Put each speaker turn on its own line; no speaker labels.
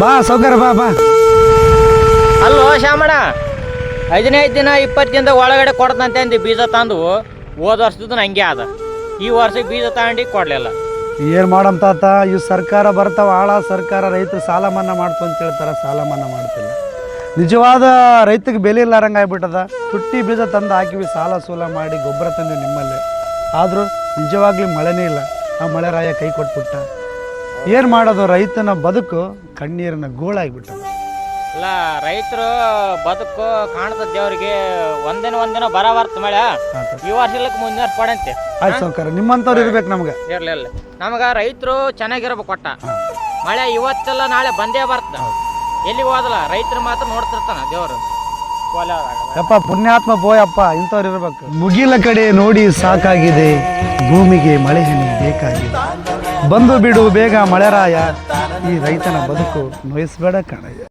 ಬಾ ಸೌಕರ ಬಾ ಬಾ.
ಅಲ್ಲೋ ಶಾಮಣ್ಣ, 15 ದಿನ 20 ದಿನದ ಒಳಗಡೆ ಕೊಡ್ತಂತೆ ಅಂದು ಬೀಜ ತಂದು ಹೋದ ವರ್ಷದ ಹಂಗೆ ಅದ. ಈ ವರ್ಷ ಬೀಜ ತಗೊಂಡು ಕೊಡ್ಲಿಲ್ಲ.
ಏನು ಮಾಡಮ್ ತಾತ, ಇವು ಸರ್ಕಾರ ಬರ್ತಾವ ಆಳ ಸರ್ಕಾರ ರೈತರು ಸಾಲ ಮನ್ನಾ ಮಾಡ್ತು ಅಂತ ಹೇಳ್ತಾರೆ, ಸಾಲ ಮನ್ನಾ ಮಾಡ್ತಿಲ್ಲ. ನಿಜವಾದ ರೈತಗೆ ಬೆಲೆ ಇಲ್ಲಾರಂಗೆ ಆಗ್ಬಿಟ್ಟದ. ತುಟ್ಟಿ ಬೀಜ ತಂದು ಹಾಕಿವಿ, ಸಾಲ ಸೂಲ ಮಾಡಿ ಗೊಬ್ಬರ ತಂದು ನಿಮ್ಮಲ್ಲೇ, ಆದರೂ ನಿಜವಾಗ್ಲೂ ಮಳೆನೇ ಇಲ್ಲ. ಆ ಮಳೆ ರಾಯ ಕೈ ಕೊಟ್ಬಿಟ್ಟ. ಏನು ಮಾಡೋದು, ರೈತನ ಬದುಕು ಕಣ್ಣೀರಿನ ಗೋಳಾಗ್ಬಿಟ್ಟದ.
ಇಲ್ಲ, ರೈತರು ಬದುಕು ಕಾಣ್ತದ ದೇವ್ರಿಗೆ. ಒಂದಿನ ಬರ ಬರ್ತ ಮಳೆ. ಈ ವರ್ಷ ಇಲ್ಲಕ್ಕೆ ಮುಂದಿನ ವರ್ಷ ಕೊಡಂತೆ.
ಆಯ್ತು ಸೌಕರ್ಯ, ನಿಮ್ಮಂಥವ್ರು ಇರ್ಬೇಕು ನಮ್ಗೆ.
ಇರ್ಲಿಲ್ಲ, ನಮಗೆ ರೈತರು ಚೆನ್ನಾಗಿರ್ಬೇಕು. ಕೊಟ್ಟ ಮಳೆ ಇವತ್ತೆಲ್ಲ ನಾಳೆ ಬಂದೇ ಬರ್ತ. ಎಲ್ಲಿಗೆ ಹೋದಲ್ಲ ರೈತರು ಮಾತ್ರ ನೋಡ್ತಿರ್ತಾನ ದೇವರು.
ಯಪ್ಪ ಪುಣ್ಯಾತ್ಮ ಬೋಯಪ್ಪ, ಇಂಥವ್ರು ಇರ್ಬೇಕು. ಮುಗಿಲ ಕಡೆ ನೋಡಿ ಸಾಕಾಗಿದೆ, ಭೂಮಿಗೆ ಮಳೆ ಹನಿ ಬೇಕಾಗಿದೆ. ಬಂದು ಬಿಡು ಬೇಗ ಮಳೆರಾಯ, ಈ ರೈತನ ಬದುಕು ನೋಯಿಸ್ಬೇಡ ಕಣಯ್ಯ.